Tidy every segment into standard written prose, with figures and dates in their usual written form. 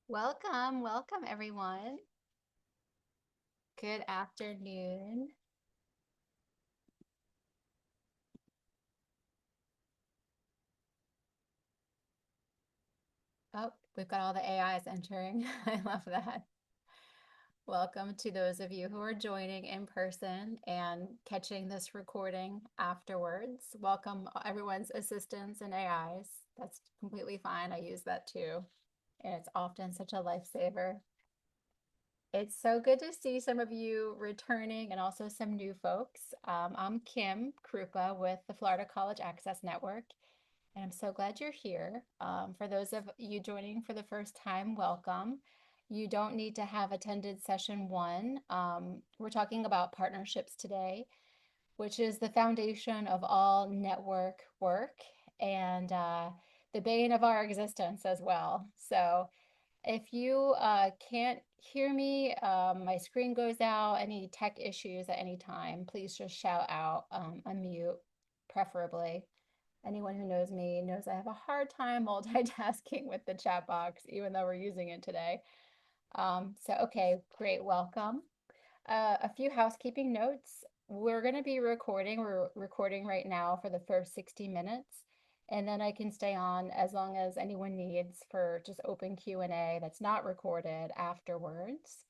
Welcome, welcome everyone. Good afternoon. Oh, we've got all the AIs entering. I love that. Welcome to those of you who are joining in person and catching this recording afterwards. Welcome everyone's assistants and AIs. That's completely fine. I use that too. And it's often such a lifesaver. It's so good to see some of you returning and also some new folks. I'm Kim Krupa with the Florida College Access Network, and I'm so glad you're here. For those of you joining for the first time, welcome. You don't need to have attended session one. We're talking about partnerships today, which is the foundation of all network work and the bane of our existence as well. So, if you can't hear me, my screen goes out, any tech issues at any time, please just shout out, unmute, preferably. Anyone who knows me knows I have a hard time multitasking with the chat box, even though we're using it today. Okay, great, welcome. A few housekeeping notes. We're going to be recording. We're recording right now for the first 60 minutes, and then I can stay on as long as anyone needs for just open Q&A that's not recorded afterwards.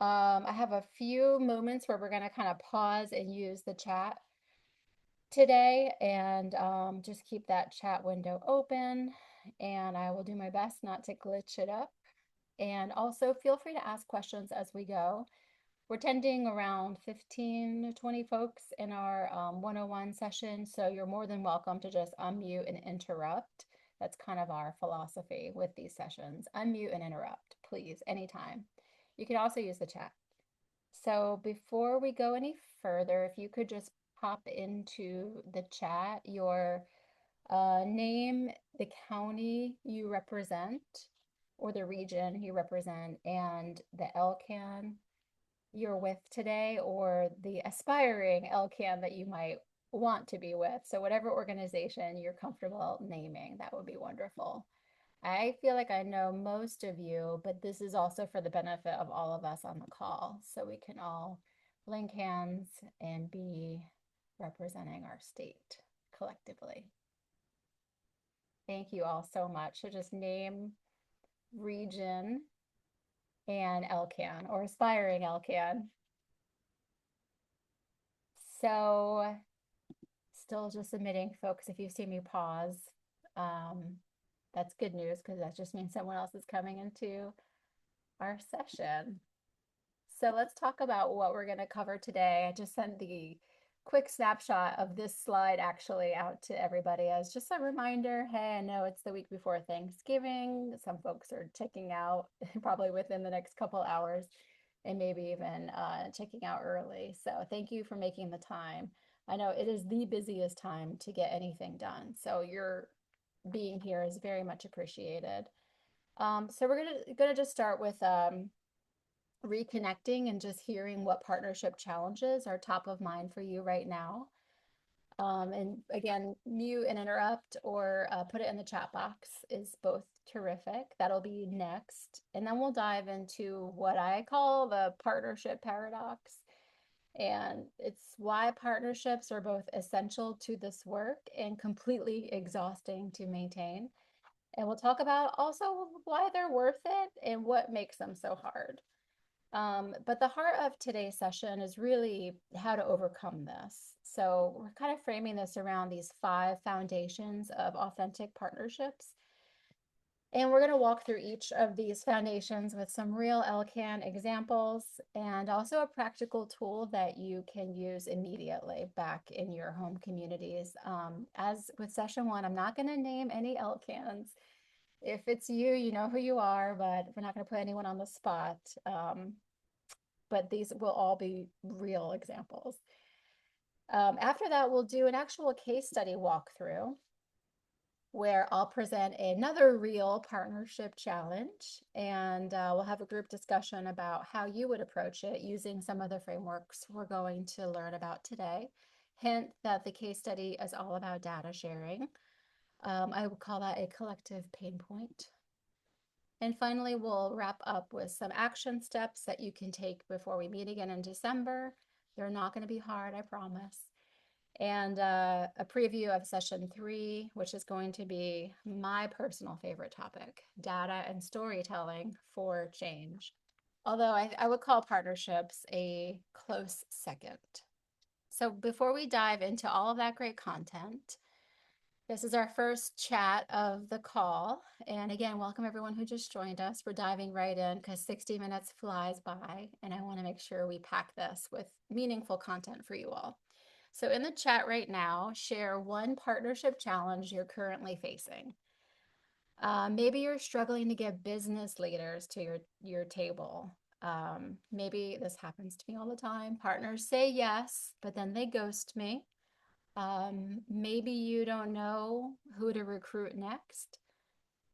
I have a few moments where we're going to kind of pause and use the chat today and just keep that chat window open, and I will do my best not to glitch it up. And also feel free to ask questions as we go. We're tending around 15 to 20 folks in our 101 session, so you're more than welcome to just unmute and interrupt. That's kind of our philosophy with these sessions. Unmute and interrupt, please, anytime. You can also use the chat. So before we go any further, if you could just pop into the chat your name, the county you represent, or the region you represent, and the LCAN you're with today, or the aspiring LCAN that you might want to be with. So whatever organization you're comfortable naming, that would be wonderful. I feel like I know most of you, but this is also for the benefit of all of us on the call, so we can all link hands and be representing our state collectively. Thank you all so much. So just name, region, and LCAN or aspiring LCAN. So still just submitting, folks. If you see me pause, um, that's good news because that just means someone else is coming into our session. So let's talk about what we're going to cover today. I just sent the quick snapshot of this slide actually out to everybody as just a reminder. Hey, I know it's the week before Thanksgiving. Some folks are checking out probably within the next couple hours and maybe even checking out early. So thank you for making the time. I know it is the busiest time to get anything done. So your being here is very much appreciated. So we're gonna just start with reconnecting and just hearing what partnership challenges are top of mind for you right now. And again, mute and interrupt or put it in the chat box is both terrific. That'll be next. And then we'll dive into what I call the partnership paradox. And it's why partnerships are both essential to this work and completely exhausting to maintain. And we'll talk about also why they're worth it and what makes them so hard. But the heart of today's session is really how to overcome this. So we're kind of framing this around these 5 foundations of authentic partnerships. And we're going to walk through each of these foundations with some real LCAN examples and also a practical tool that you can use immediately back in your home communities. As with session 1, I'm not going to name any LCANs. If it's you, you know who you are, but we're not going to put anyone on the spot. But these will all be real examples. After that, we'll do an actual case study walkthrough where I'll present another real partnership challenge, and we'll have a group discussion about how you would approach it using some of the frameworks we're going to learn about today. Hint that the case study is all about data sharing. I would call that a collective pain point. And finally, we'll wrap up with some action steps that you can take before we meet again in December. They're not going to be hard, I promise. And a preview of session 3, which is going to be my personal favorite topic, data and storytelling for change. Although I would call partnerships a close second. So before we dive into all of that great content, this is our first chat of the call. And again, welcome everyone who just joined us. We're diving right in because 60 minutes flies by, and I want to make sure we pack this with meaningful content for you all. So in the chat right now, share one partnership challenge you're currently facing. Maybe you're struggling to get business leaders to your table. Maybe this happens to me all the time. Partners say yes, but then they ghost me. Maybe you don't know who to recruit next.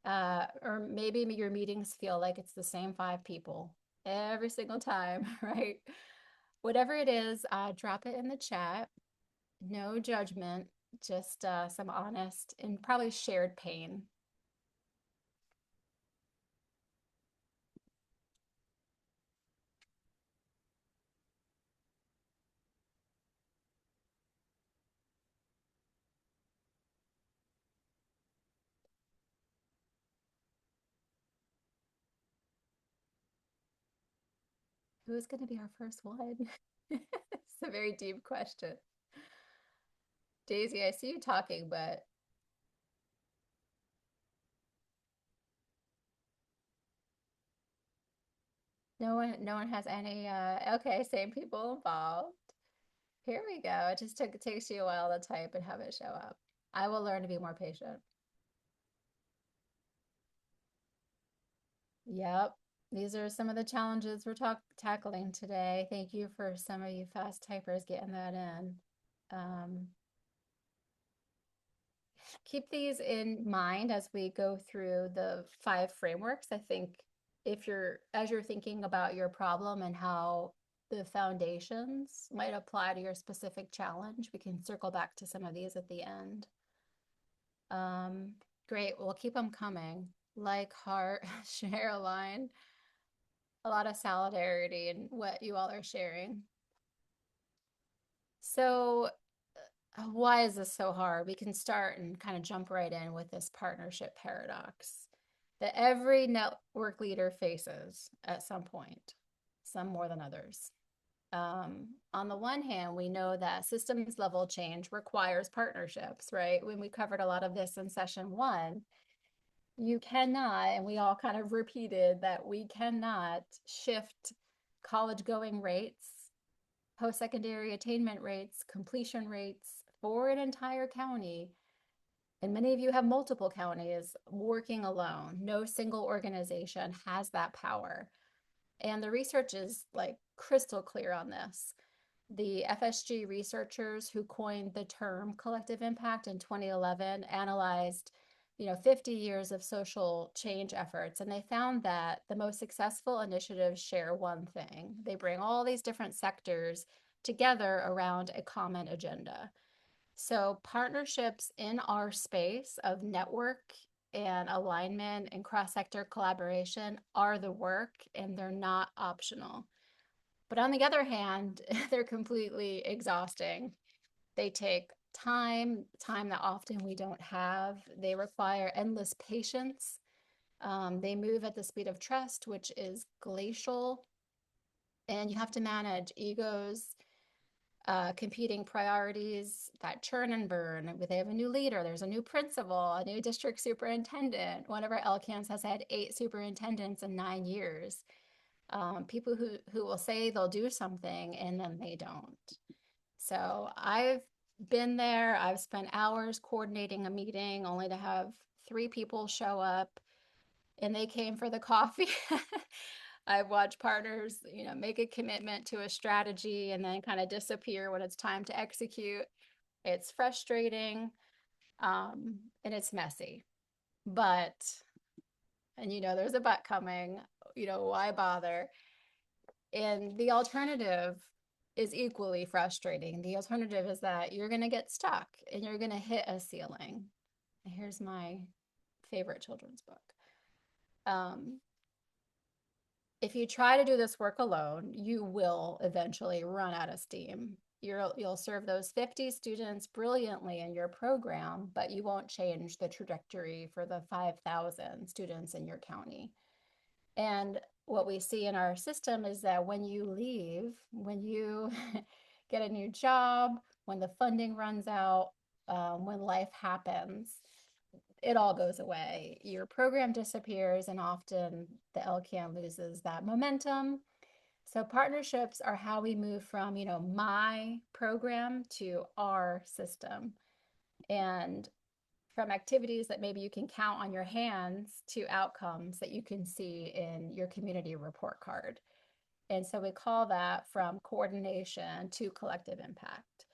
Or maybe your meetings feel like it's the same 5 people every single time, right? Whatever it is, drop it in the chat. No judgment, just some honest and probably shared pain. Who's going to be our first one? It's a very deep question. Daisy, I see you talking, but no one has any okay, same people involved. Here we go. It takes you a while to type and have it show up. I will learn to be more patient. Yep. These are some of the challenges we're tackling today. Thank you for some of you fast typers getting that in. Um, keep these in mind as we go through the 5 frameworks. I think as you're thinking about your problem and how the foundations might apply to your specific challenge, we can circle back to some of these at the end. Um, great. We'll keep them coming. Like, heart, share a line. A lot of solidarity in what you all are sharing. So, why is this so hard? We can start and kind of jump right in with this partnership paradox that every network leader faces at some point, some more than others. On the one hand, we know that systems level change requires partnerships, right? When we covered a lot of this in session 1, you cannot, and we all kind of repeated that we cannot shift college going rates, post secondary attainment rates, completion rates for an entire county. And many of you have multiple counties working alone. No single organization has that power. And the research is like crystal clear on this. The FSG researchers who coined the term collective impact in 2011 analyzed 50 years of social change efforts, and they found that the most successful initiatives share one thing. They bring all these different sectors together around a common agenda. So partnerships in our space of network and alignment and cross-sector collaboration are the work, and they're not optional. But on the other hand, they're completely exhausting. They take time that often we don't have. They require endless patience. They move at the speed of trust, which is glacial. And you have to manage egos, competing priorities, that churn and burn. They have a new leader, there's a new principal, a new district superintendent. One of our LCANs has had 8 superintendents in 9 years. People who will say they'll do something and then they don't. So I've been there. I've spent hours coordinating a meeting only to have 3 people show up, and they came for the coffee. I've watched partners, make a commitment to a strategy and then kind of disappear when it's time to execute. It's frustrating, and it's messy. But, and there's a but coming, why bother? And the alternative is equally frustrating. The alternative is that you're going to get stuck and you're going to hit a ceiling. Here's my favorite children's book. Um, if you try to do this work alone, you will eventually run out of steam. You'll serve those 50 students brilliantly in your program, but you won't change the trajectory for the 5,000 students in your county. And what we see in our system is that when you leave, when you get a new job, when the funding runs out, when life happens, it all goes away. Your program disappears, and often the LCAN loses that momentum. So partnerships are how we move from, my program to our system. And from activities that maybe you can count on your hands to outcomes that you can see in your community report card. And so we call that from coordination to collective impact.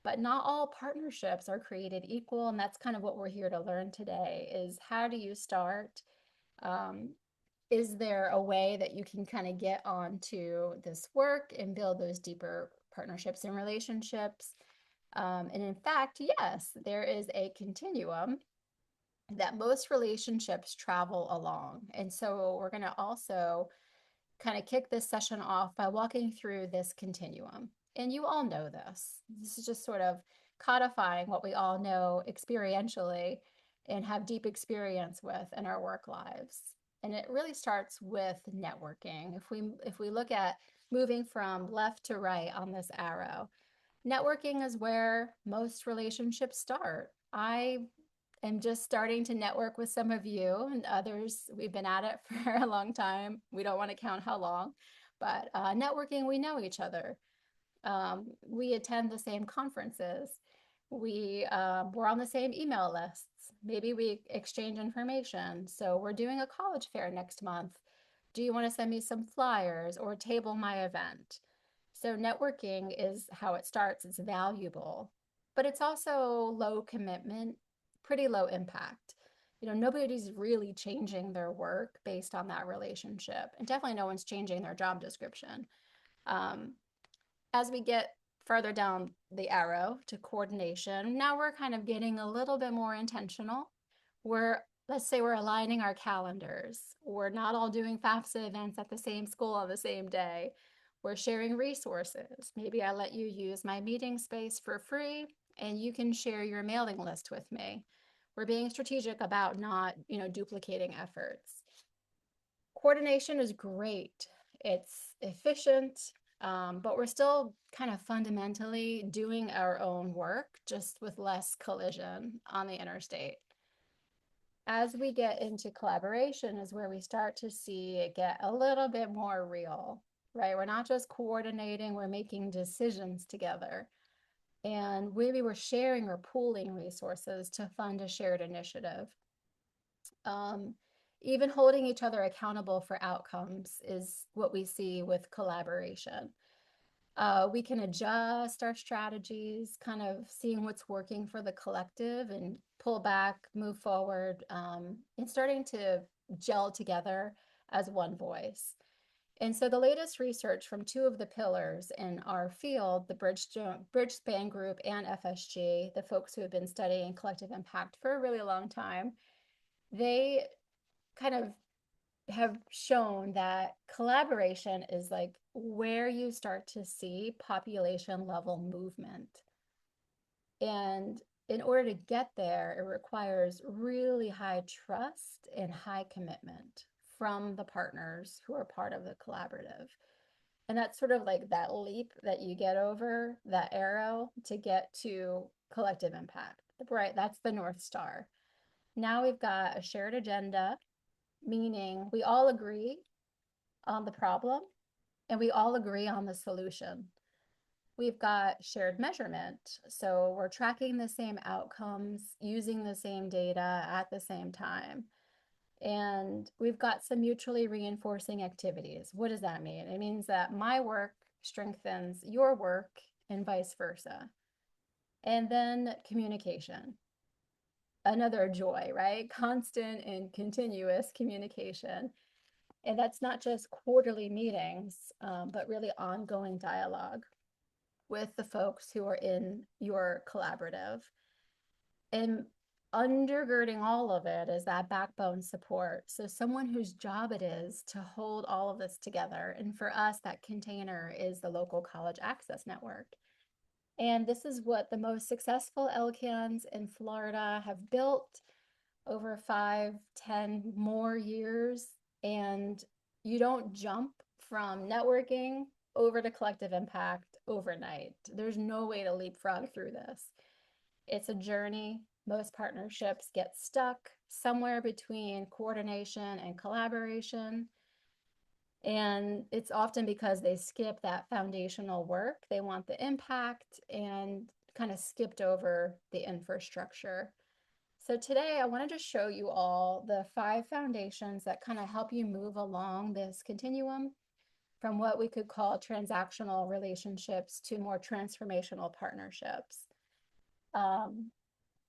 But not all partnerships are created equal, and that's kind of what we're here to learn today is how do you start? Um, is there a way that you can kind of get onto this work and build those deeper partnerships and relationships? And in fact, yes, there is a continuum that most relationships travel along. And so we're going to also kind of kick this session off by walking through this continuum. And you all know this. This is just sort of codifying what we all know experientially and have deep experience with in our work lives. And it really starts with networking. If we look at moving from left to right on this arrow, networking is where most relationships start. I am just starting to network with some of you and others. We've been at it for a long time. We don't want to count how long, but networking, we know each other. We attend the same conferences. We're on the same email lists. Maybe we exchange information. So we're doing a college fair next month. Do you want to send me some flyers or table my event? So networking is how it starts. It's valuable, but it's also low commitment, pretty low impact. Nobody's really changing their work based on that relationship, and definitely no one's changing their job description. Um, as we get further down the arrow to coordination, now we're kind of getting a little bit more intentional. Let's say we're aligning our calendars. We're not all doing FAFSA events at the same school on the same day. We're sharing resources. Maybe I let you use my meeting space for free and you can share your mailing list with me. We're being strategic about not, duplicating efforts. Coordination is great. It's efficient, but we're still kind of fundamentally doing our own work, just with less collision on the interstate. As we get into collaboration is where we start to see it get a little bit more real, right? We're not just coordinating, we're making decisions together. And maybe we're sharing or pooling resources to fund a shared initiative. Um, Even holding each other accountable for outcomes is what we see with collaboration. We can adjust our strategies, kind of seeing what's working for the collective and pull back, move forward, and starting to gel together as one voice. And so the latest research from two of the pillars in our field, the Bridgespan Group and FSG, the folks who have been studying collective impact for a really long time, they kind of have shown that collaboration is like where you start to see population level movement. And in order to get there, it requires really high trust and high commitment from the partners who are part of the collaborative. And that's sort of like that leap that you get over that arrow to get to collective impact, right? That's the North Star. Now we've got a shared agenda, meaning we all agree on the problem and we all agree on the solution. We've got shared measurement. So we're tracking the same outcomes, using the same data at the same time. And we've got some mutually reinforcing activities. What does that mean? It means that my work strengthens your work and vice versa. And then communication. Another joy, right? Constant and continuous communication. And that's not just quarterly meetings, but really ongoing dialogue with the folks who are in your collaborative. And undergirding all of it is that backbone support. So someone whose job it is to hold all of this together. And for us, that container is the local college access network. And this is what the most successful LCANs in Florida have built over 5, 10 more years. And you don't jump from networking over to collective impact overnight. There's no way to leapfrog through this. It's a journey. Most partnerships get stuck somewhere between coordination and collaboration. And it's often because they skip that foundational work. They want the impact and kind of skipped over the infrastructure. So today I wanted to show you all the 5 foundations that kind of help you move along this continuum from what we could call transactional relationships to more transformational partnerships. Um,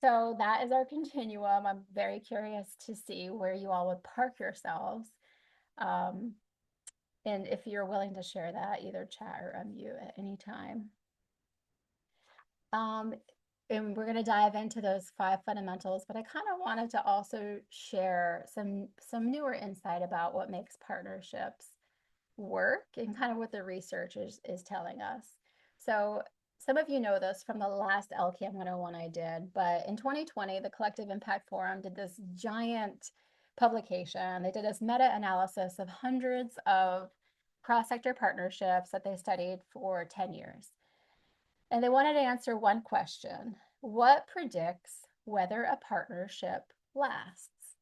so that is our continuum. I'm very curious to see where you all would park yourselves. Um, and if you're willing to share that, either chat or unmute at any time. Um, and we're going to dive into those 5 fundamentals, but I kind of wanted to also share some newer insight about what makes partnerships work and kind of what the research is telling us. So some of you know this from the last LCAN 101 I did, but in 2020, the Collective Impact Forum did this giant publication. They did this meta-analysis of hundreds of cross-sector partnerships that they studied for 10 years. And they wanted to answer one question: what predicts whether a partnership lasts?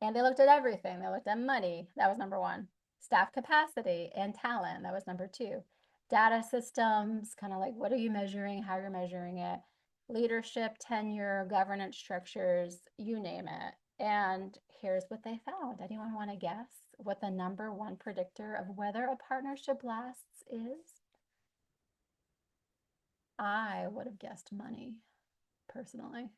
And they looked at everything. They looked at money, that was number 1. Staff capacity and talent, that was number 2. Data systems, kind of like what are you measuring, how you're measuring it. Leadership, tenure, governance structures, you name it. And here's what they found. Anyone want to guess what the number 1 predictor of whether a partnership lasts is? I would have guessed money, personally.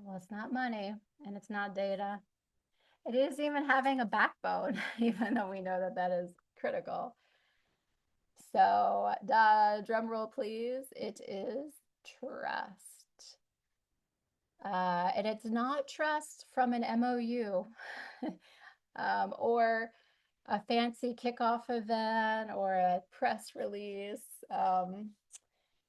Well, it's not money and it's not data. It is even having a backbone, even though we know that that is critical. So, drum roll, please. It is trust. And it's not trust from an MOU or a fancy kickoff event or a press release.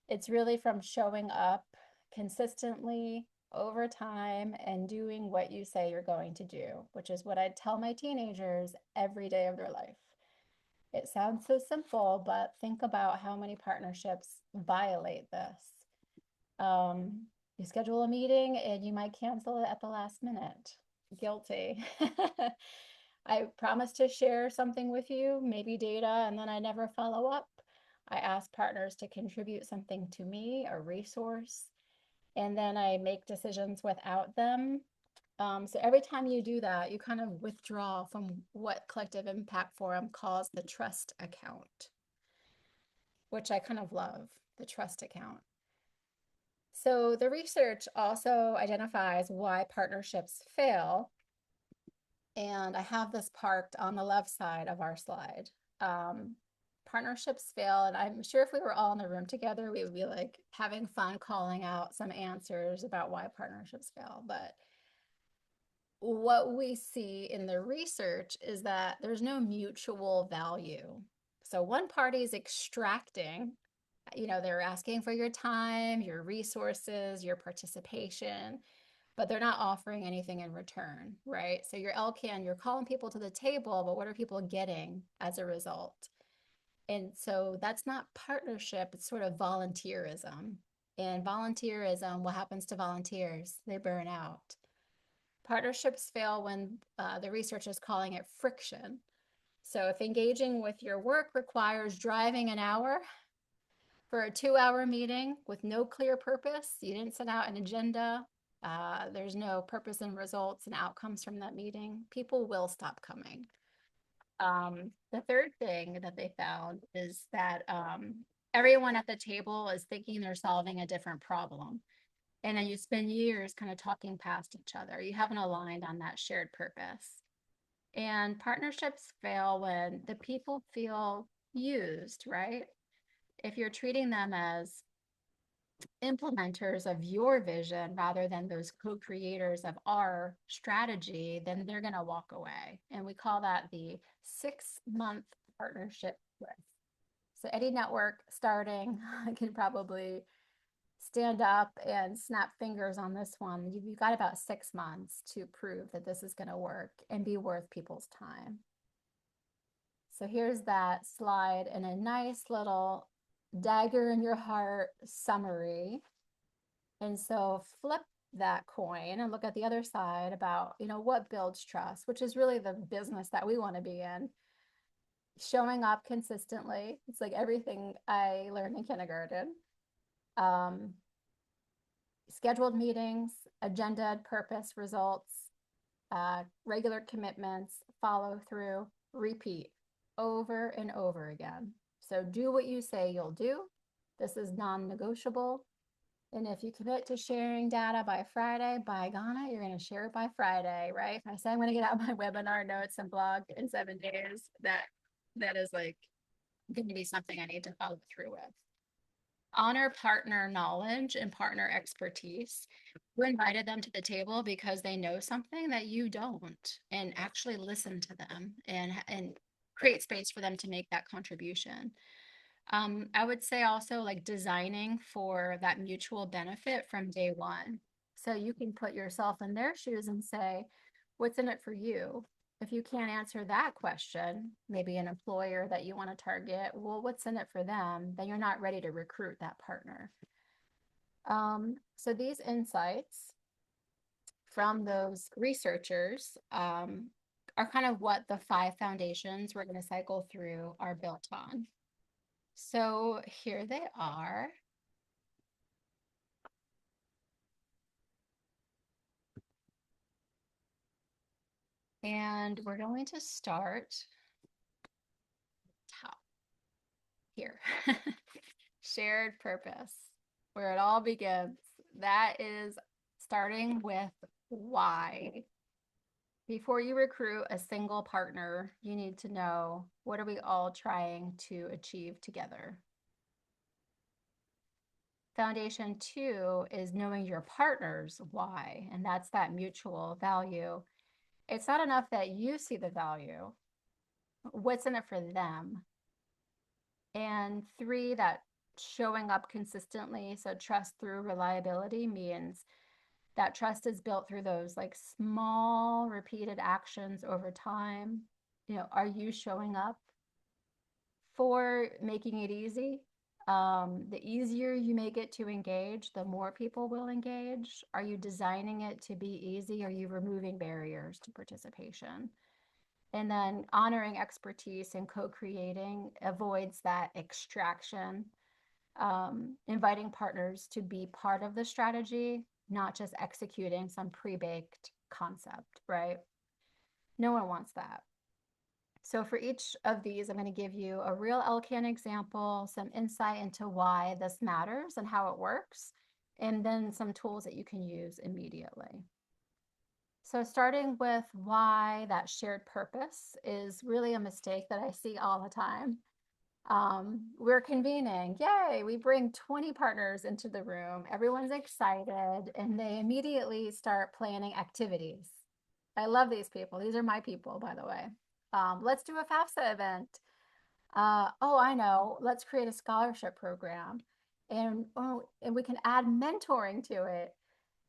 It's really from showing up consistently over time and doing what you say you're going to do, which is what I tell my teenagers every day of their life. It sounds so simple, but think about how many partnerships violate this. You schedule a meeting and you might cancel it at the last minute. Guilty. I promise to share something with you, maybe data, and then I never follow up. I ask partners to contribute something to me, a resource, and then I make decisions without them. So every time you do that, you kind of withdraw from what Collective Impact Forum calls the trust account, which I kind of love, the trust account. So the research also identifies why partnerships fail. And I have this parked on the left side of our slide. Partnerships fail, and I'm sure if we were all in the room together, we would be like having fun calling out some answers about why partnerships fail. But what we see in the research is that there's no mutual value. So one party is extracting, they're asking for your time, your resources, your participation, but they're not offering anything in return, right? So your LCAN, you're calling people to the table, but what are people getting as a result? And so that's not partnership, it's sort of volunteerism. And volunteerism, what happens to volunteers? They burn out. Partnerships fail when the research is calling it friction. So if engaging with your work requires driving an hour for a 2-hour meeting with no clear purpose, you didn't set out an agenda, there's no purpose and results and outcomes from that meeting, people will stop coming. The third thing that they found is that everyone at the table is thinking they're solving a different problem. And then you spend years kind of talking past each other. You haven't aligned on that shared purpose. And partnerships fail when the people feel used, right? If you're treating them as implementers of your vision rather than those co-creators of our strategy, then they're going to walk away. And we call that the 6-month partnership with. So any network starting can probably stand up and snap fingers on this one. You've got about 6 months to prove that this is going to work and be worth people's time. So here's that slide in a nice little dagger in your heart summary. And so flip that coin and look at the other side about, what builds trust, which is really the business that we want to be in. Showing up consistently. It's like everything I learned in kindergarten. Scheduled meetings, agenda, purpose, results, regular commitments, follow through, repeat over and over again. So do what you say you'll do. This is non-negotiable. And if you commit to sharing data by Friday, by Ghana, you're going to share it by Friday, right? If I say I'm going to get out my webinar notes and blog in 7 days, that is like going to be something I need to follow through with. Honor partner knowledge and partner expertise. We invited them to the table because they know something that you don't, and actually listen to them and create space for them to make that contribution. I would say also like designing for that mutual benefit from day one. So you can put yourself in their shoes and say, what's in it for you? If you can't answer that question, maybe an employer that you want to target, well, what's in it for them? Then you're not ready to recruit that partner. So these insights from those researchers are kind of what the 5 foundations we're going to cycle through are built on. So here they are. And we're going to start top here. Shared purpose, where it all begins. That is starting with why. Before you recruit a single partner, you need to know, what are we all trying to achieve together? Foundation 2 is knowing your partner's why, and that's that mutual value. It's not enough that you see the value. What's in it for them? And 3, that showing up consistently. So trust through reliability means that trust is built through those like small repeated actions over time. Are you showing up? 4, making it easy. The easier you make it to engage, the more people will engage. Are you designing it to be easy? Are you removing barriers to participation? And then honoring expertise and co-creating avoids that extraction. Inviting partners to be part of the strategy, not just executing some pre-baked concept, right? No one wants that. So for each of these, I'm going to give you a real LCAN example, some insight into why this matters and how it works, and then some tools that you can use immediately. So starting with why that shared purpose is really a mistake that I see all the time. We're convening, yay, we bring 20 partners into the room. Everyone's excited and they immediately start planning activities. I love these people. These are my people, by the way. Let's do a FAFSA event. Oh, I know. Let's create a scholarship program. And we can add mentoring to it.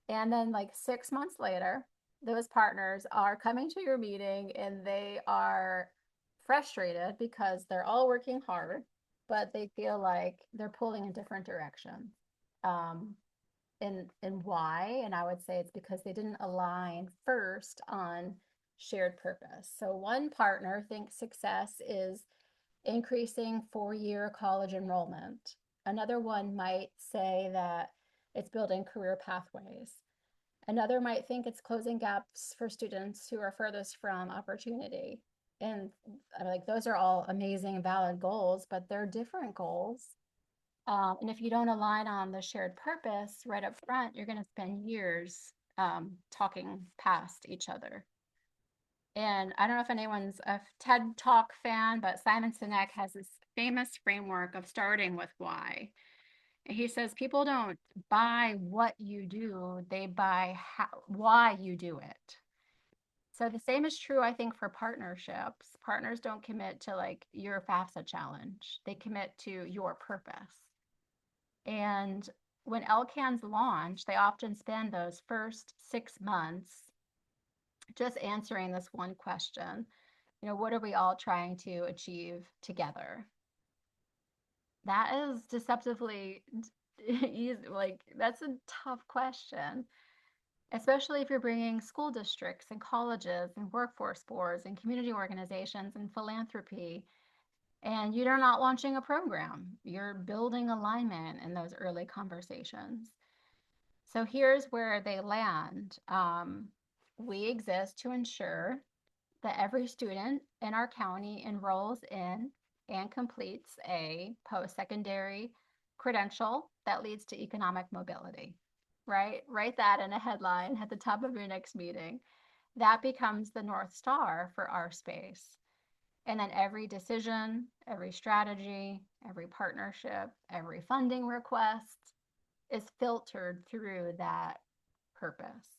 And then like 6 months later, those partners are coming to your meeting and they are frustrated because they're all working hard, but they feel like they're pulling in different directions. And why? And I would say it's because they didn't align first on shared purpose. So one partner thinks success is increasing 4-year college enrollment. Another one might say that it's building career pathways. Another might think it's closing gaps for students who are furthest from opportunity. And like those are all amazing, valid goals, but they're different goals. And if you don't align on the shared purpose right up front, you're going to spend years talking past each other. And I don't know if anyone's a TED Talk fan, but Simon Sinek has this famous framework of starting with why. And he says people don't buy what you do, they buy why you do it. So the same is true, I think, for partnerships. Partners don't commit to like your FAFSA challenge, they commit to your purpose. And when LCANs launch, they often spend those first 6 months just answering this one question. What are we all trying to achieve together? That is deceptively easy. Like, that's a tough question, especially if you're bringing school districts and colleges and workforce boards and community organizations and philanthropy, and you're not launching a program. You're building alignment in those early conversations. So here's where they land. We exist to ensure that every student in our county enrolls in and completes a post-secondary credential that leads to economic mobility, right? Write that in a headline at the top of your next meeting. That becomes the North Star for our space. And then every decision, every strategy, every partnership, every funding request is filtered through that purpose.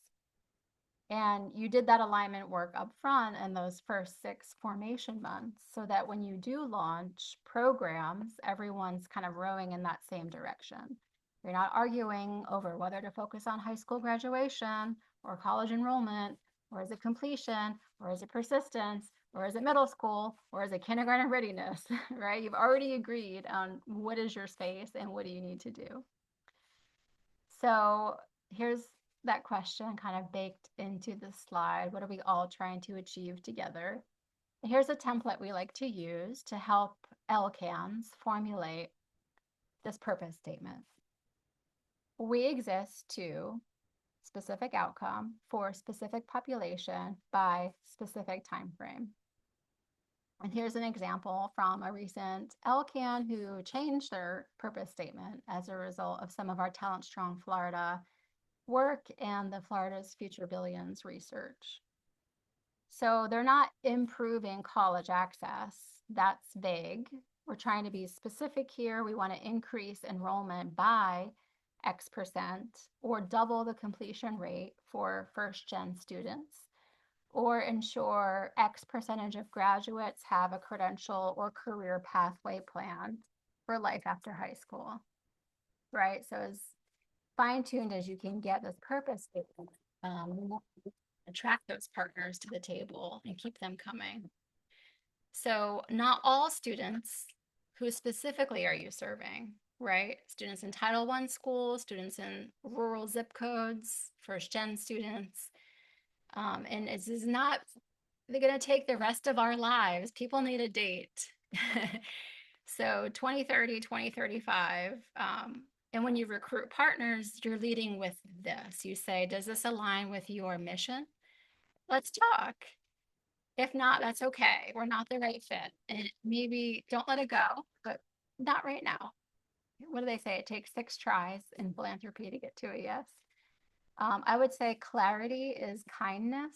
And you did that alignment work up front in those first 6 formation months so that when you do launch programs, everyone's kind of rowing in that same direction. You're not arguing over whether to focus on high school graduation or college enrollment, or is it completion, or is it persistence, or is it middle school, or is it kindergarten readiness, right? You've already agreed on what is your space and what do you need to do. So here's that question kind of baked into the slide. What are we all trying to achieve together? And here's a template we like to use to help LCANs formulate this purpose statement. We exist to specific outcome for specific population by specific time frame. And here's an example from a recent LCAN who changed their purpose statement as a result of some of our Talent Strong Florida work and the Florida's Future Billions research. So they're not improving college access. That's vague. We're trying to be specific here. We want to increase enrollment by X percent or double the completion rate for first-gen students, or ensure X percentage of graduates have a credential or career pathway plan for life after high school, right? So as fine-tuned as you can get this purpose statement, attract those partners to the table and keep them coming. So not all students, who specifically are you serving, right? Students in Title I schools, students in rural zip codes, first-gen students. And this is not, they're going to take the rest of our lives. People need a date. So 2030, 2035. And when you recruit partners, you're leading with this. You say, does this align with your mission? Let's talk. If not, that's okay. We're not the right fit. And maybe don't let it go, but not right now. What do they say? It takes 6 tries in philanthropy to get to a yes. I would say clarity is kindness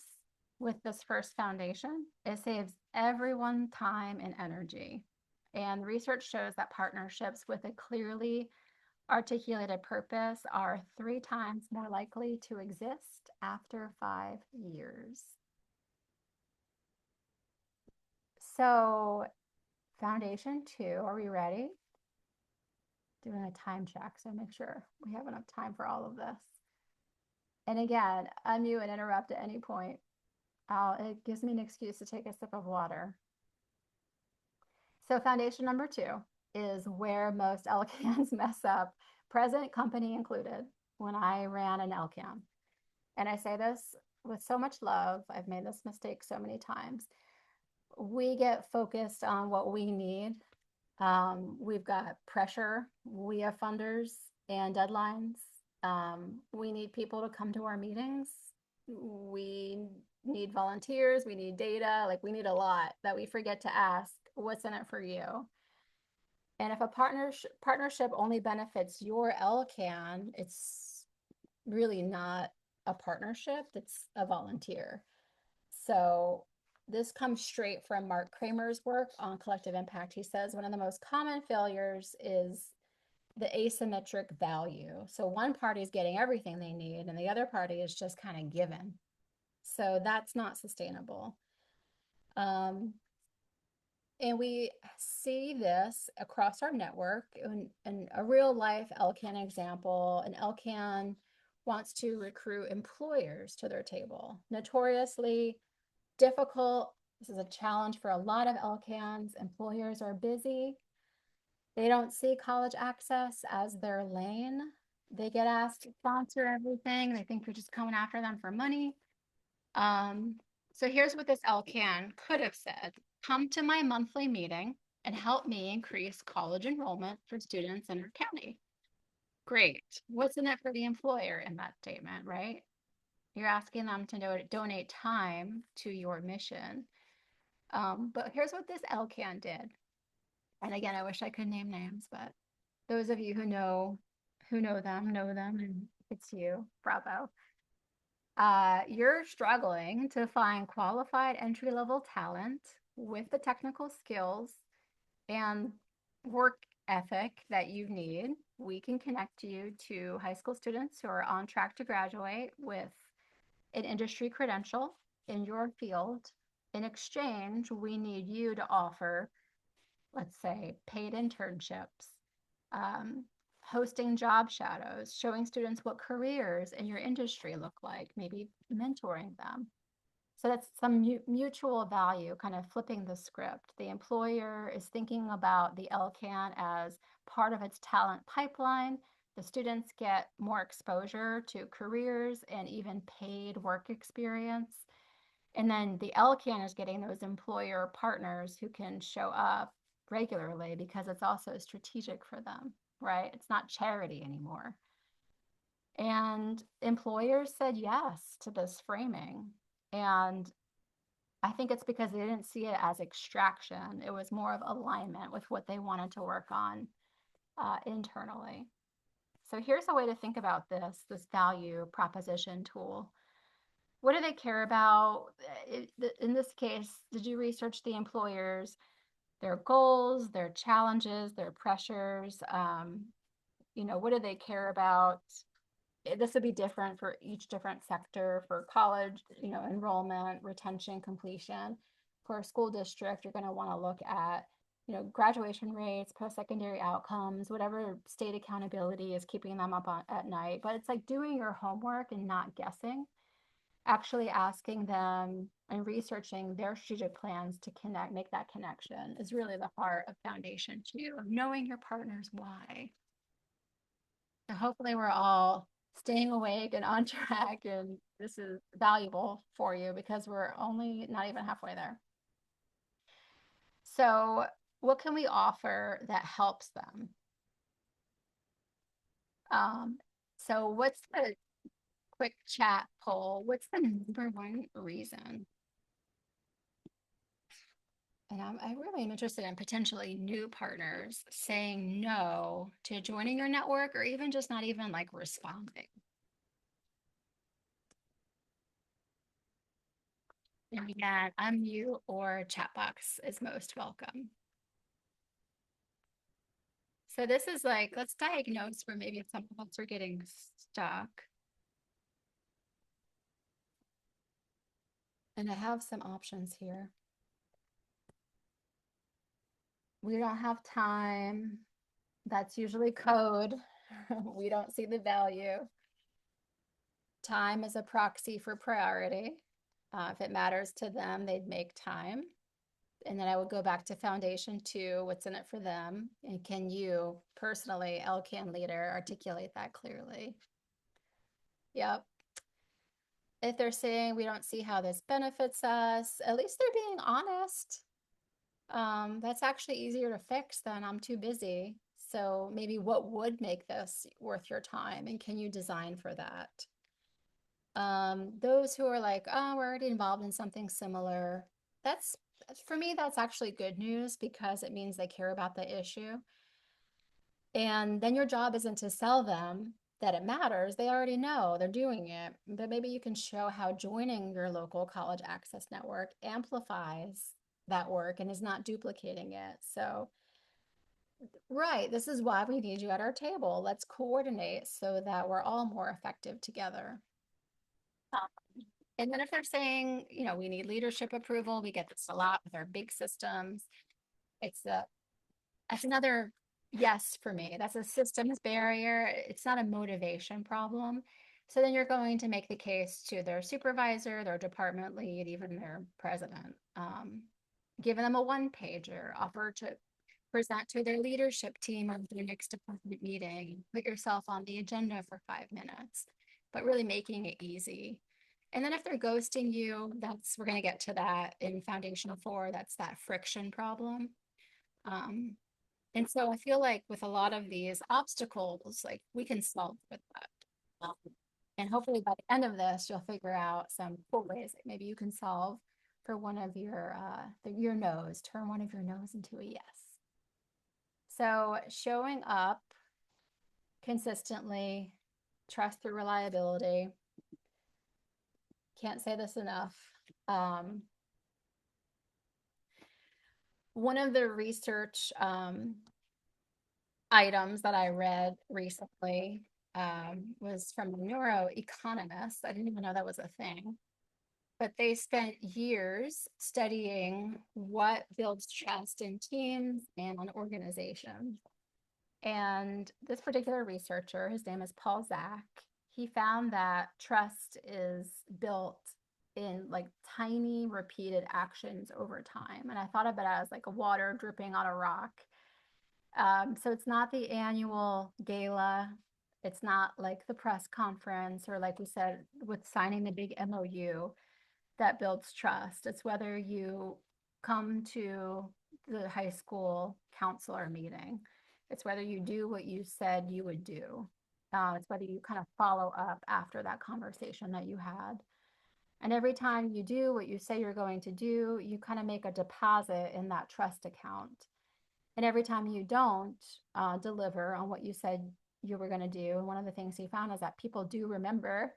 with this first foundation. It saves everyone time and energy. And research shows that partnerships with a clearly articulated purpose are 3 times more likely to exist after 5 years. So, foundation 2, are we ready? Doing a time check, so make sure we have enough time for all of this. And again, unmute and interrupt at any point. It gives me an excuse to take a sip of water. So foundation number 2 is where most LCANs mess up, present company included, when I ran an LCAN. And I say this with so much love. I've made this mistake so many times. We get focused on what we need. We've got pressure. We have funders and deadlines. We need people to come to our meetings. We need volunteers. We need data. Like, we need a lot that we forget to ask, what's in it for you? And if a partnership only benefits your LCAN, it's really not a partnership, it's a volunteer. So this comes straight from Mark Kramer's work on collective impact. He says one of the most common failures is the asymmetric value. So one party is getting everything they need and the other party is just kind of given. So that's not sustainable. Um, and we see this across our network in a real life LCAN example. An LCAN wants to recruit employers to their table. Notoriously difficult. This is a challenge for a lot of LCANs. Employers are busy. They don't see college access as their lane. They get asked to sponsor everything. They think you're just coming after them for money. Um, so here's what this LCAN could have said. Come to my monthly meeting and help me increase college enrollment for students in our county. Great. What's in it for the employer in that statement, right? You're asking them to donate time to your mission. But here's what this LCAN did. And again, I wish I could name names, but those of you who know them, and it's you. Bravo. You're struggling to find qualified entry-level talent with the technical skills and work ethic that you need. We can connect you to high school students who are on track to graduate with an industry credential in your field. In exchange, we need you to offer, let's say, paid internships, um, hosting job shadows, showing students what careers in your industry look like, maybe mentoring them. So that's some mutual value, kind of flipping the script. The employer is thinking about the LCAN as part of its talent pipeline. The students get more exposure to careers and even paid work experience. And then the LCAN is getting those employer partners who can show up regularly because it's also strategic for them, right? It's not charity anymore. And employers said yes to this framing. And I think it's because they didn't see it as extraction. It was more of alignment with what they wanted to work on internally. So here's a way to think about this value proposition tool. What do they care about? In this case, did you research the employers, their goals, their challenges, their pressures? What do they care about? This would be different for each different sector. For college, enrollment, retention, completion. For a school district, you're going to want to look at, graduation rates, post-secondary outcomes, whatever state accountability is keeping them up at night. But it's like doing your homework and not guessing, actually asking them and researching their strategic plans to make that connection is really the heart of Foundation 2, of knowing your partner's why. So hopefully we're all staying awake and on track, and this is valuable for you because we're only not even halfway there. So what can we offer that helps them? So what's the quick chat poll? What's the number one reason? And I really am interested in potentially new partners saying no to joining your network or even just not even like responding. And again, unmute or chat box is most welcome. So this is like, let's diagnose where maybe some of us are getting stuck. And I have some options here. We don't have time. That's usually code. We don't see the value. Time is a proxy for priority. If it matters to them, they'd make time. And then I would go back to Foundation 2, what's in it for them? And can you personally, LCAN leader, articulate that clearly? Yep. If they're saying we don't see how this benefits us, at least they're being honest. That's actually easier to fix than I'm too busy. So maybe what would make this worth your time? And can you design for that? Those who are like, oh, we're already involved in something similar, that's for me, that's actually good news because it means they care about the issue. And then your job isn't to sell them that it matters. They already know they're doing it. But maybe you can show how joining your local college access network amplifies that work and is not duplicating it. So, right, this is why we need you at our table. Let's coordinate so that we're all more effective together. And then if they're saying, we need leadership approval, we get this a lot with our big systems. It's a That's another yes for me. That's a systems barrier. It's not a motivation problem. So then you're going to make the case to their supervisor, their department lead, even their president, giving them a one pager, offer to present to their leadership team of their next department meeting, put yourself on the agenda for 5 minutes, but really making it easy. And then if they're ghosting you, we're going to get to that in foundational 4. That's that friction problem. Um, and so I feel like with a lot of these obstacles, like we can solve with that. Um, and hopefully by the end of this, you'll figure out some cool ways that maybe you can solve for one of your no's, turn one of your no's into a yes. So showing up consistently, trust through reliability. Can't say this enough. One of the research items that I read recently was from a neuroeconomist. I didn't even know that was a thing. But they spent years studying what builds trust in teams and on organizations. And this particular researcher, his name is Paul Zak, he found that trust is built in like tiny repeated actions over time. And I thought of it as like a water dripping on a rock. So it's not the annual gala. It's not like the press conference or like we said with signing the big MOU that builds trust. It's whether you come to the high school counselor meeting. It's whether you do what you said you would do. It's whether you kind of follow up after that conversation that you had. And every time you do what you say you're going to do, you kind of make a deposit in that trust account. And every time you don't deliver on what you said you were going to do, and one of the things he found is that people do remember.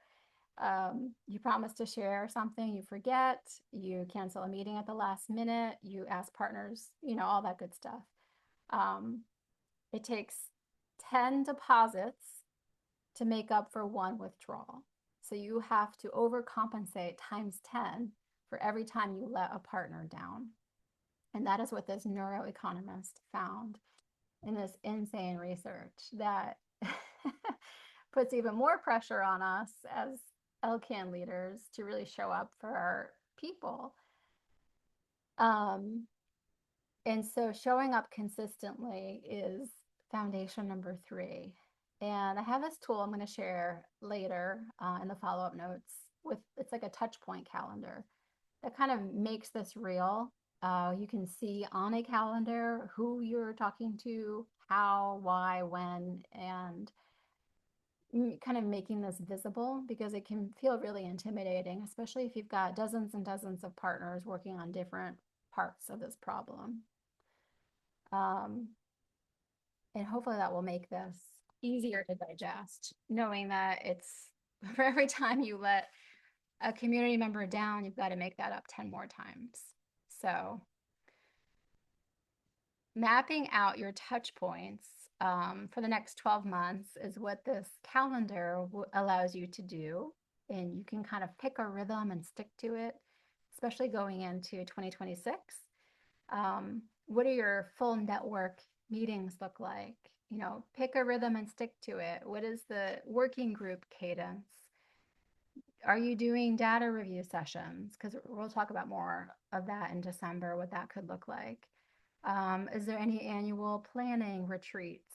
You promise to share something, you forget, you cancel a meeting at the last minute, you ask partners, all that good stuff. It takes 10 deposits to make up for one withdrawal. So you have to overcompensate times 10 for every time you let a partner down. And that is what this neuroeconomist found in this insane research that puts even more pressure on us as LCAN leaders to really show up for our people. And so showing up consistently is foundation number 3. And I have this tool I'm going to share later in the follow-up notes it's like a touch point calendar that kind of makes this real. You can see on a calendar who you're talking to, how, why, when, and kind of making this visible because it can feel really intimidating, especially if you've got dozens and dozens of partners working on different parts of this problem. And hopefully that will make this easier to digest, knowing that it's for every time you let a community member down, you've got to make that up 10 more times. So mapping out your touch points for the next 12 months is what this calendar allows you to do. And you can kind of pick a rhythm and stick to it, especially going into 2026. What do your full network meetings look like? Pick a rhythm and stick to it. What is the working group cadence? Are you doing data review sessions? Because we'll talk about more of that in December, what that could look like. Is there any annual planning retreats?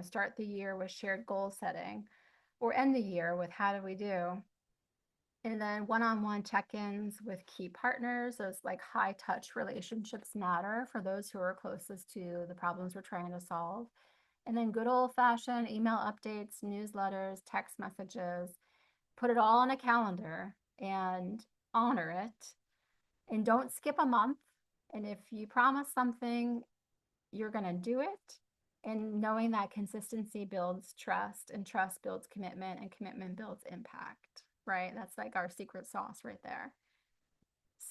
Start the year with shared goal setting or end the year with how do we do? And then one-on-one check-ins with key partners. Those like high touch relationships matter for those who are closest to the problems we're trying to solve. And then good old-fashioned email updates, newsletters, text messages. Put it all on a calendar and honor it. And don't skip a month. And if you promise something, you're going to do it. And knowing that consistency builds trust, and trust builds commitment, and commitment builds impact, right? That's like our secret sauce right there.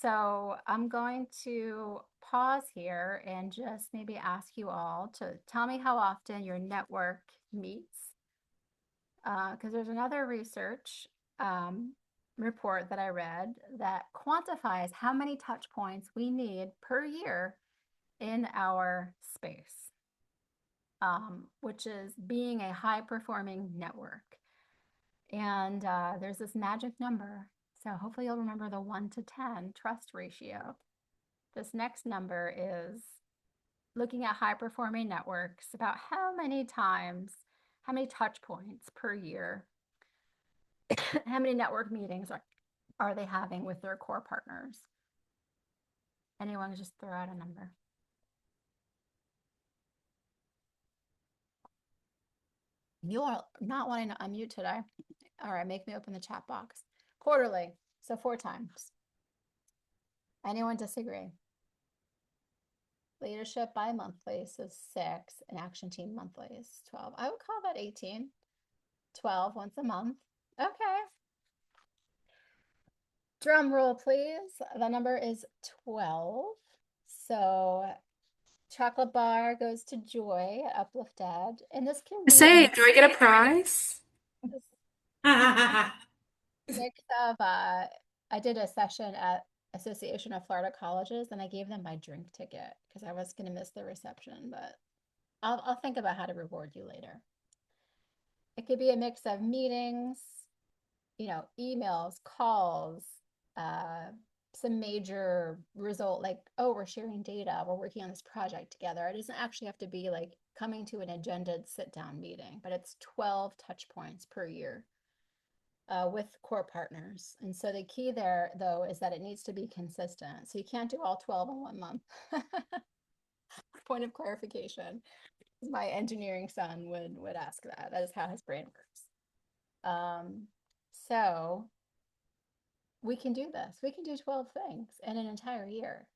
So I'm going to pause here and just maybe ask you all to tell me how often your network meets. Because there's another research um, report that I read that quantifies how many touch points we need per year in our space, which is being a high performing network. And there's this magic number. So hopefully you'll remember the 1 to 10 trust ratio. This next number is looking at high performing networks about how many times, how many touch points per year, how many network meetings are they having with their core partners? Anyone just throw out a number. You are not wanting to unmute today. All right, make me open the chat box. Quarterly, so 4 times. Anyone disagree? Leadership bi-monthly, so 6, and action team monthly is 12. I would call that 18. 12 once a month. Okay. Drum roll, please. The number is 12. So chocolate bar goes to Joy at Uplifted. And this can be Say, do I get a prize? a mix of I did a session at Association of Florida Colleges and I gave them my drink ticket because I was gonna miss the reception, but I'll think about how to reward you later. It could be a mix of meetings, emails, calls, uh, some major result like, oh, we're sharing data, we're working on this project together. It doesn't actually have to be like coming to an agendaed sit down meeting, but it's 12 touch points per year with core partners. And so the key there, though, is that it needs to be consistent. So you can't do all 12 in 1 month. Point of clarification. My engineering son would ask that. That is how his brain works. So we can do this. We can do 12 things in an entire year.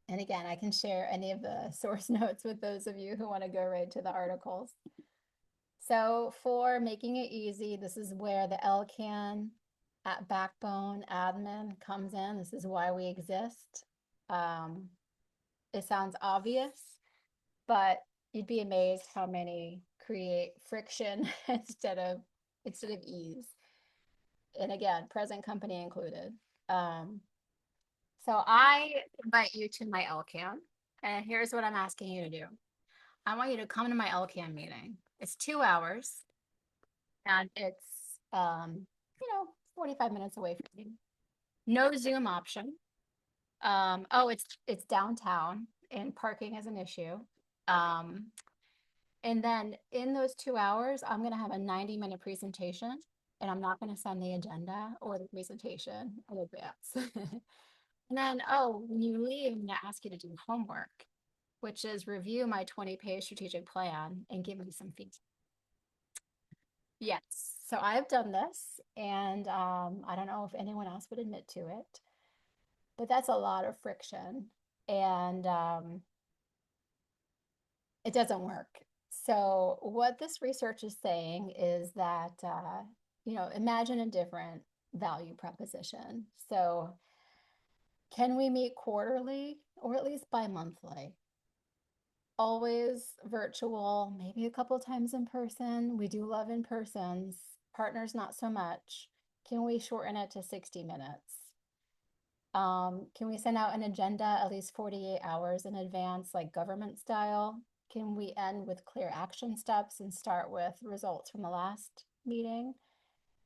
And again, I can share any of the source notes with those of you who want to go right to the articles. So for making it easy, this is where the LCAN at backbone admin comes in. This is why we exist. It sounds obvious, but you'd be amazed how many create friction instead of ease. And again, present company included. So I invite you to my LCAN, and here's what I'm asking you to do. I want you to come to my LCAN meeting. It's 2 hours, and it's 45 minutes away from you. No Zoom option. Oh, it's downtown, and parking is an issue. And then in those 2 hours, I'm going to have a 90-minute presentation, and I'm not going to send the agenda or the presentation in advance. And then, oh, when you leave, I'm going to ask you to do homework, which is review my 20-page strategic plan and give me some feedback. Yes. So I've done this, and I don't know if anyone else would admit to it, but that's a lot of friction, and it doesn't work. So what this research is saying is that, imagine a different value proposition. So can we meet quarterly or at least bi-monthly? Always virtual, maybe a couple times in person. We do love in persons. Partners, not so much. Can we shorten it to 60 minutes? Can we send out an agenda at least 48 hours in advance, like government style? Can we end with clear action steps and start with results from the last meeting?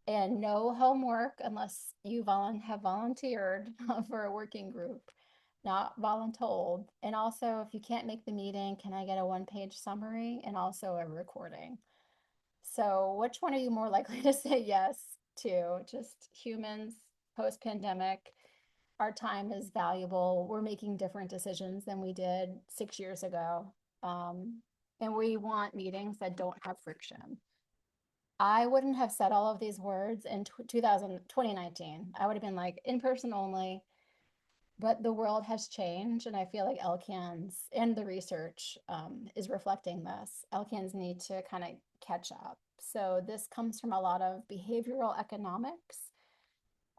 And no homework unless you have volunteered for a working group, not voluntold. And also, if you can't make the meeting, can I get a 1-page summary and also a recording? So which one are you more likely to say yes to? Just humans, post-pandemic, our time is valuable. We're making different decisions than we did 6 years ago. And we want meetings that don't have friction. I wouldn't have said all of these words in 2019. I would have been like in person only. But the world has changed, and I feel like LCANs and the research is reflecting this. LCANs need to kind of catch up. So this comes from a lot of behavioral economics.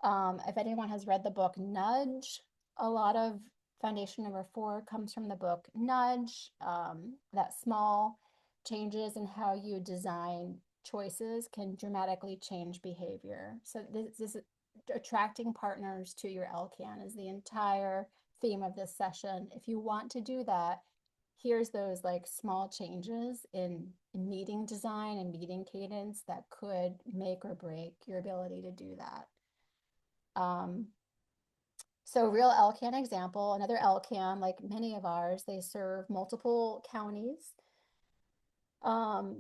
If anyone has read the book Nudge, a lot of foundation number 4 comes from the book Nudge, that small changes in how you design choices can dramatically change behavior. So this attracting partners to your LCAN is the entire theme of this session. If you want to do that, here's those like small changes in meeting design and meeting cadence that could make or break your ability to do that. Um, so real LCAN example, another LCAN, like many of ours, they serve multiple counties.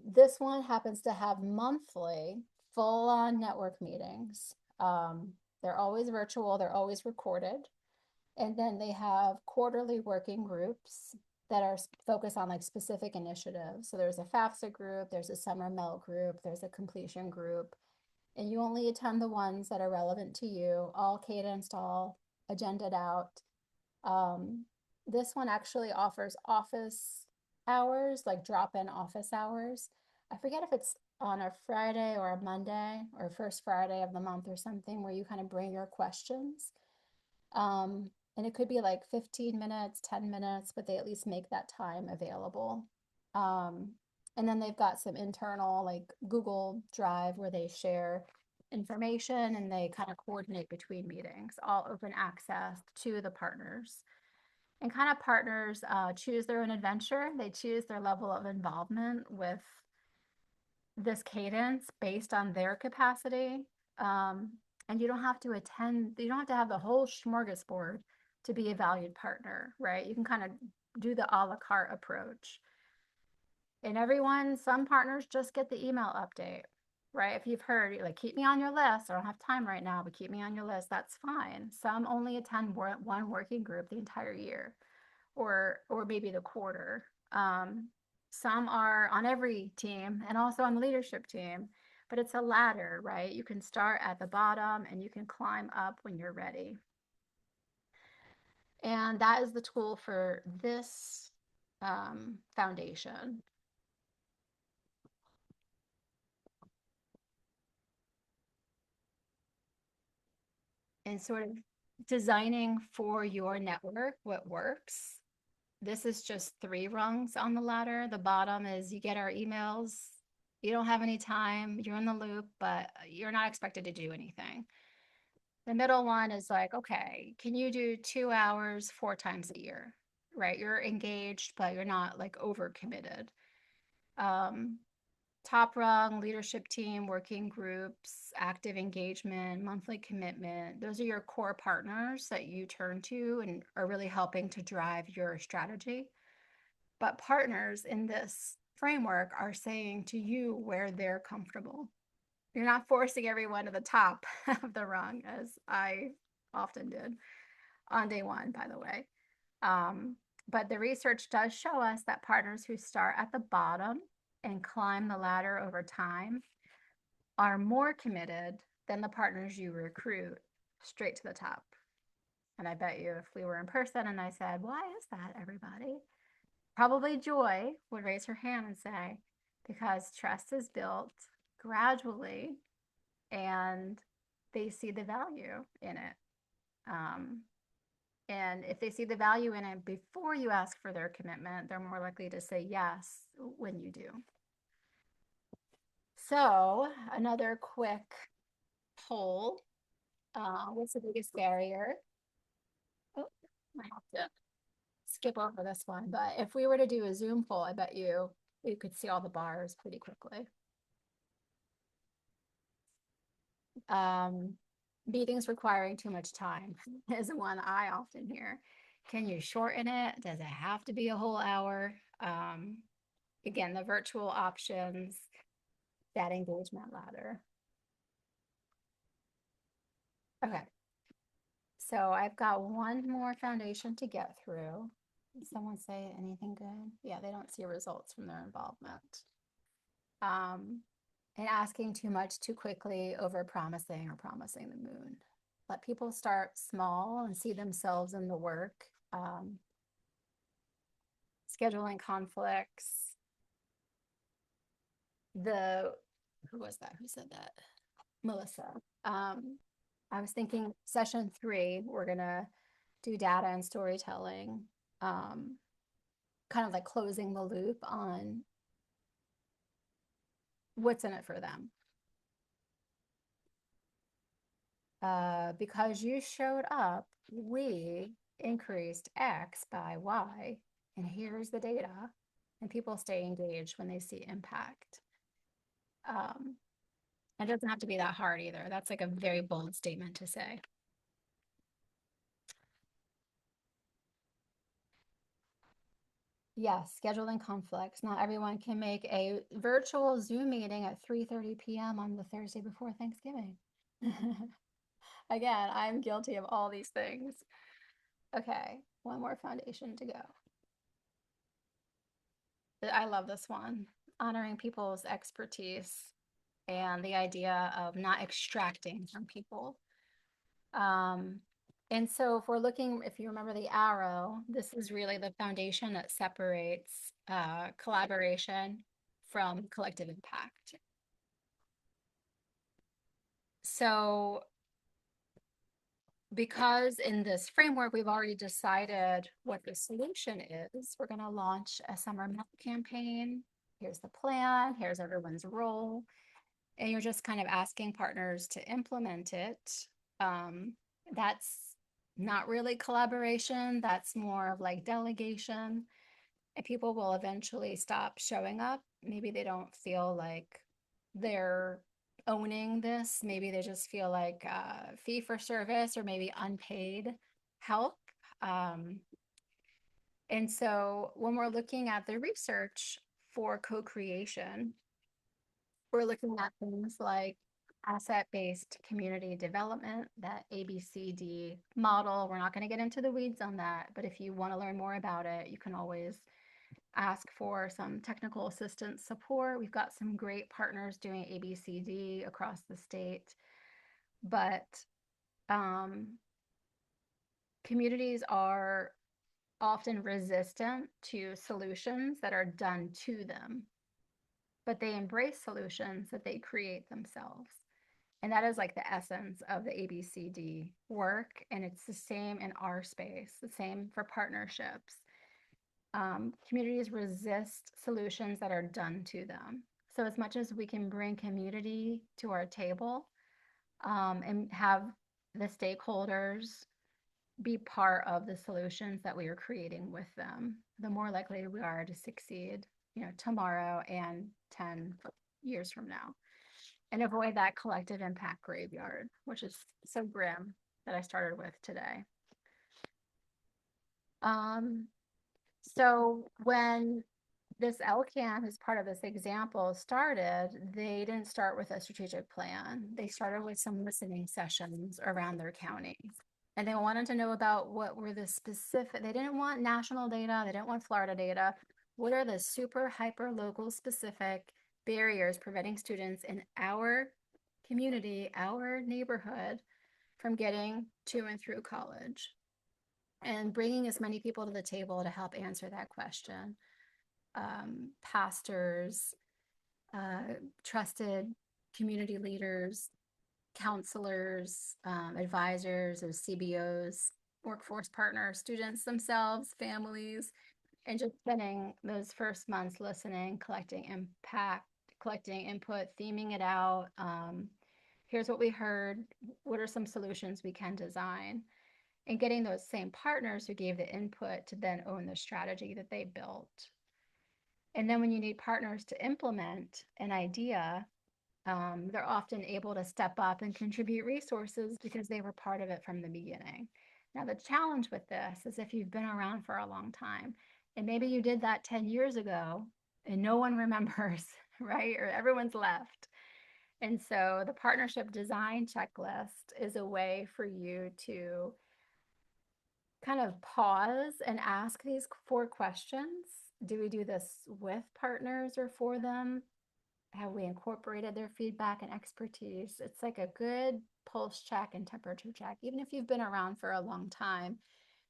This one happens to have monthly full-on network meetings. They're always virtual, they're always recorded. And then they have quarterly working groups that are focused on like specific initiatives. So there's a FAFSA group, there's a summer melt group, there's a completion group, and you only attend the ones that are relevant to you, all cadenced, all agended out. Um, this one actually offers office hours, like drop-in office hours. I forget if it's on a Friday or a Monday or first Friday of the month or something where you kind of bring your questions. And it could be like 15 minutes, 10 minutes, but they at least make that time available. Um, and then they've got some internal like Google Drive where they share information and they kind of coordinate between meetings, all open access to the partners. And kind of partners choose their own adventure. They choose their level of involvement with this cadence based on their capacity. Um, and you don't have to attend, you don't have to have the whole smorgasbord to be a valued partner, right? You can kind of do the a la carte approach. And everyone, some partners just get the email update, right? If you've heard, like, keep me on your list. I don't have time right now, but keep me on your list. That's fine. Some only attend one working group the entire year, or maybe the quarter. Some are on every team and also on the leadership team, but it's a ladder, right? You can start at the bottom and you can climb up when you're ready. And that is the tool for this foundation. And sort of designing for your network what works. This is just 3 rungs on the ladder. The bottom is you get our emails. You don't have any time, you're in the loop, but you're not expected to do anything. The middle one is like, okay, can you do 2 hours 4 times a year? Right? You're engaged, but you're not like overcommitted. Um, Top rung, leadership team, working groups, active engagement, monthly commitment. Those are your core partners that you turn to and are really helping to drive your strategy. But partners in this framework are saying to you where they're comfortable. You're not forcing everyone to the top of the rung, as I often did on day one, by the way. Um, but the research does show us that partners who start at the bottom and climb the ladder over time are more committed than the partners you recruit straight to the top. And I bet you if we were in person and I said, why is that, everybody? Probably Joy would raise her hand and say, because trust is built gradually and they see the value in it. Um, and if they see the value in it before you ask for their commitment, they're more likely to say yes when you do. So, another quick poll. What's the biggest barrier? Oh, I have to skip over this one, but if we were to do a Zoom poll, I bet you could see all the bars pretty quickly. Um, Meetings requiring too much time is one I often hear. Can you shorten it? Does it have to be a whole hour? Again, the virtual options, that engagement ladder. Okay, so I've got one more foundation to get through. Did someone say anything good? Yeah, they don't see results from their involvement. Um, and asking too much too quickly, over promising or promising the moon. let people start small and see themselves in the work. Um, Scheduling conflicts. The Who was that? Who said that? Melissa. Um, I was thinking session 3, we're gonna do data and storytelling, um, kind of like closing the loop on what's in it for them. Because you showed up, we increased X by Y, and here's the data. And people stay engaged when they see impact. Um, it doesn't have to be that hard either. That's like a very bold statement to say. Yes, scheduling conflicts. Not everyone can make a virtual Zoom meeting at 3:30 p.m. on the Thursday before Thanksgiving. Again, I'm guilty of all these things. Okay, one more foundation to go. I love this one. Honoring people's expertise and the idea of not extracting from people. Um, and so if we're looking, if you remember the arrow, this is really the foundation that separates collaboration from collective impact. So because in this framework, we've already decided what the solution is, we're going to launch a summer map campaign. Here's the plan, here's everyone's role, and you're just kind of asking partners to implement it. Um, that's not really collaboration, that's more of like delegation. And people will eventually stop showing up. Maybe they don't feel like they're owning this. Maybe they just feel like fee for service or maybe unpaid help. Um, and so when we're looking at the research for co creation, we're looking at things like asset-based community development, that ABCD model. We're not going to get into the weeds on that, but if you want to learn more about it, you can always ask for some technical assistance support. We've got some great partners doing ABCD across the state, but um, communities are often resistant to solutions that are done to them, but they embrace solutions that they create themselves. And that is like the essence of the ABCD work. And it's the same in our space, the same for partnerships. Communities resist solutions that are done to them. So, as much as we can bring community to our table and have the stakeholders be part of the solutions that we are creating with them, the more likely we are to succeed, tomorrow and 10 years from now, and avoid that collective impact graveyard, which is so grim that I started with today. Um, so when this LCAN, who's part of this example, started, they didn't start with a strategic plan. They started with some listening sessions around their county. And they wanted to know about what were the specific, they didn't want national data, they didn't want Florida data. What are the super hyper local specific barriers preventing students in our community, our neighborhood, from getting to and through college? And bringing as many people to the table to help answer that question. Pastors, trusted community leaders, counselors, advisors, or CBOs, workforce partners, students themselves, families, and just spending those first months listening, collecting impact, collecting input, theming it out. Here's what we heard. What are some solutions we can design? And getting those same partners who gave the input to then own the strategy that they built. And then when you need partners to implement an idea, they're often able to step up and contribute resources because they were part of it from the beginning. Now, the challenge with this is if you've been around for a long time, and maybe you did that 10 years ago and no one remembers, right? Or everyone's left. And so the partnership design checklist is a way for you to kind of pause and ask these 4 questions. Do we do this with partners or for them? Have we incorporated their feedback and expertise? It's like a good pulse check and temperature check. Even if you've been around for a long time,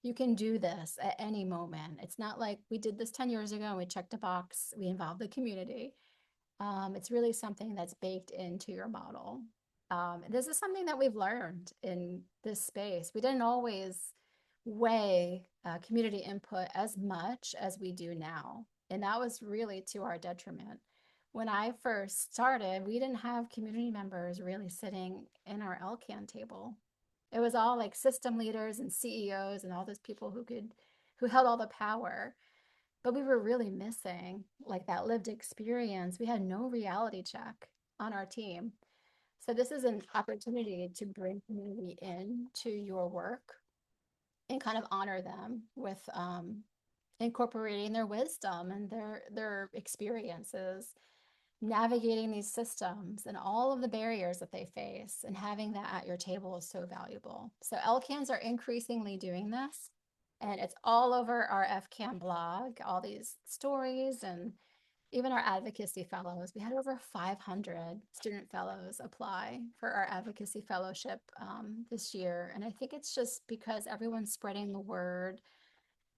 you can do this at any moment. It's not like we did this 10 years ago and we checked a box, we involved the community. It's really something that's baked into your model. This is something that we've learned in this space. We didn't always weigh community input as much as we do now. And that was really to our detriment. When I first started, we didn't have community members really sitting in our LCAN table. It was all like system leaders and CEOs and all those people who held all the power. But we were really missing like that lived experience. We had no reality check on our team. So this is an opportunity to bring community in to your work and kind of honor them with incorporating their wisdom and their experiences, navigating these systems and all of the barriers that they face, and having that at your table is so valuable. So LCANs are increasingly doing this, and it's all over our FCAN blog, all these stories and even our advocacy fellows. We had over 500 student fellows apply for our advocacy fellowship this year. And I think it's just because everyone's spreading the word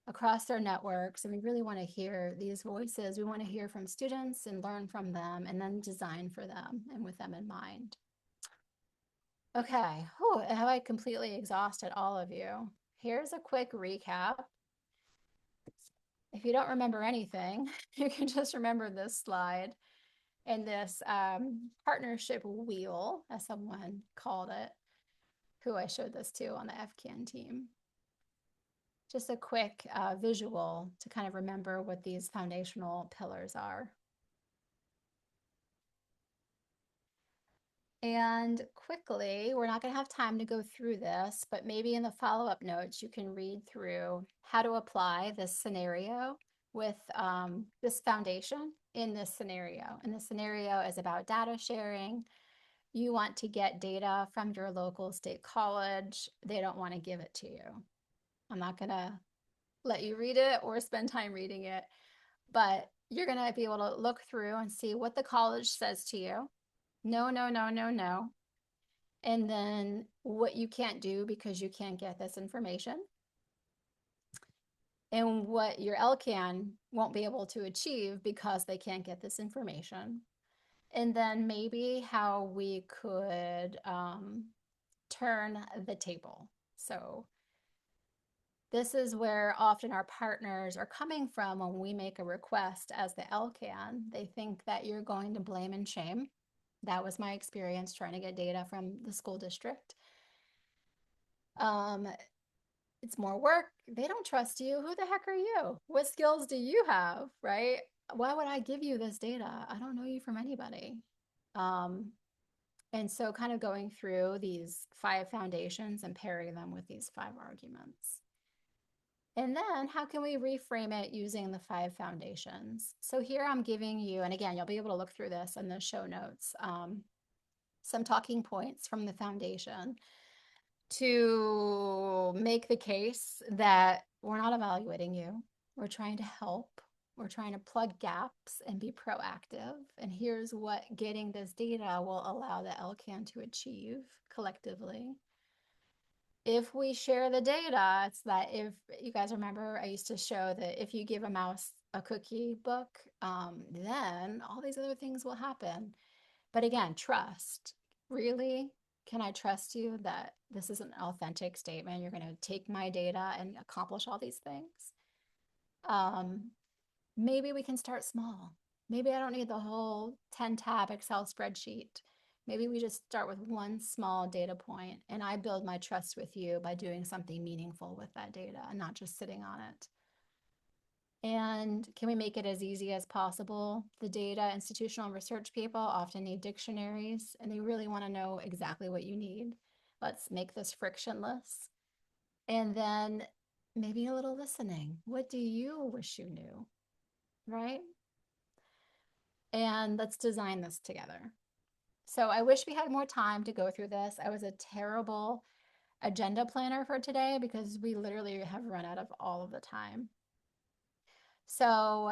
across their networks. And we really want to hear these voices. We want to hear from students and learn from them and then design for them and with them in mind. Okay, have I completely exhausted all of you? Here's a quick recap. If you don't remember anything, you can just remember this slide and this partnership wheel, as someone called it, who I showed this to on the FCAN team. Just a quick visual to kind of remember what these foundational pillars are. And quickly, we're not going to have time to go through this, but maybe in the follow-up notes, you can read through how to apply this scenario with this foundation in this scenario. And the scenario is about data sharing. You want to get data from your local state college. They don't want to give it to you. I'm not going to let you read it or spend time reading it, but you're going to be able to look through and see what the college says to you. No, no, no, no, no. And then what you can't do because you can't get this information. And what your LCAN won't be able to achieve because they can't get this information. And then maybe how we could turn the table. So this is where often our partners are coming from when we make a request as the LCAN. They think that you're going to blame and shame. That was my experience trying to get data from the school district. It's more work. They don't trust you. Who the heck are you? What skills do you have, right? Why would I give you this data? I don't know you from anybody. Um, and so kind of going through these 5 foundations and pairing them with these 5 arguments. And then how can we reframe it using the 5 foundations? So here I'm giving you, and again, you'll be able to look through this in the show notes, some talking points from the foundation to make the case that we're not evaluating you. We're trying to help. We're trying to plug gaps and be proactive. And here's what getting this data will allow the LCAN to achieve collectively. If we share the data, it's that if you guys remember, I used to show that if you give a mouse a cookie book, then all these other things will happen. But again, trust. Really, can I trust you that this is an authentic statement? You're going to take my data and accomplish all these things? Maybe we can start small. Maybe I don't need the whole 10-tab Excel spreadsheet. Maybe we just start with one small data point and I build my trust with you by doing something meaningful with that data and not just sitting on it. And can we make it as easy as possible? The data institutional research people often need dictionaries and they really want to know exactly what you need. Let's make this frictionless. And then maybe a little listening. What do you wish you knew? Right? And let's design this together. So I wish we had more time to go through this. I was a terrible agenda planner for today because we literally have run out of all of the time. So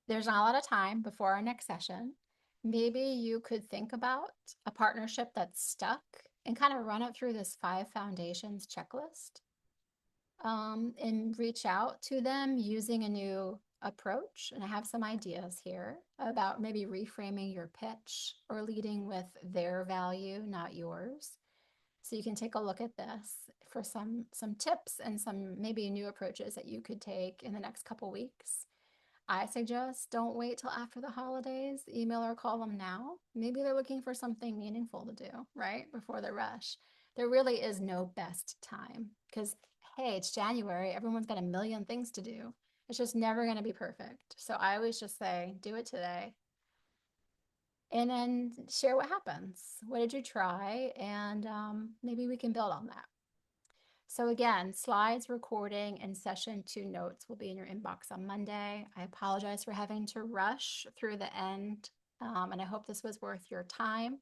there's not a lot of time before our next session. Maybe you could think about a partnership that's stuck and kind of run it through this 5 foundations checklist, and reach out to them using a new approach. And I have some ideas here about maybe reframing your pitch or leading with their value, not yours. So you can take a look at this for some tips and some maybe new approaches that you could take in the next couple weeks. I suggest don't wait till after the holidays. Email or call them now. Maybe they're looking for something meaningful to do, right? Before the rush. There really is no best time because, hey, it's January. Everyone's got a million things to do. It's just never going to be perfect. So I always just say, do it today and then share what happens. What did you try? And maybe we can build on that. So again, slides, recording, and session 2 notes will be in your inbox on Monday. I apologize for having to rush through the end, and I hope this was worth your time.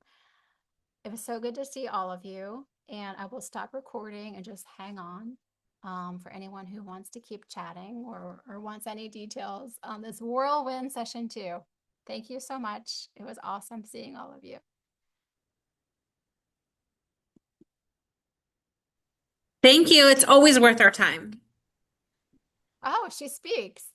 It was so good to see all of you, and I will stop recording and just hang on for anyone who wants to keep chatting or wants any details on this whirlwind session 2. Thank you so much. It was awesome seeing all of you. Thank you. It's always worth our time. Oh, she speaks.